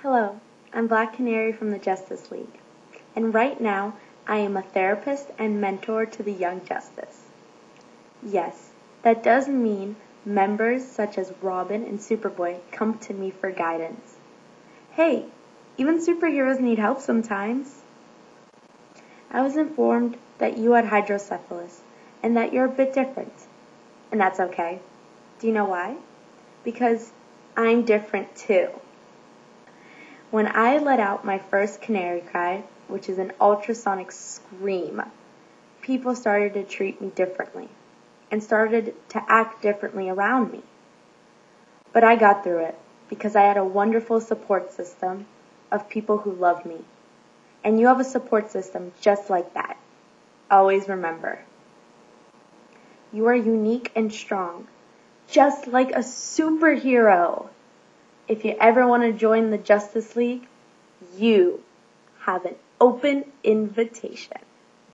Hello, I'm Black Canary from the Justice League, and right now I am a therapist and mentor to the Young Justice. Yes, that does mean members such as Robin and Superboy come to me for guidance. Hey, even superheroes need help sometimes. I was informed that you had hydrocephalus and that you're a bit different, and that's okay. Do you know why? Because I'm different too. When I let out my first canary cry, which is an ultrasonic scream, people started to treat me differently and started to act differently around me. But I got through it because I had a wonderful support system of people who love me. And you have a support system just like that. Always remember, you are unique and strong, just like a superhero. If you ever want to join the Justice League, you have an open invitation.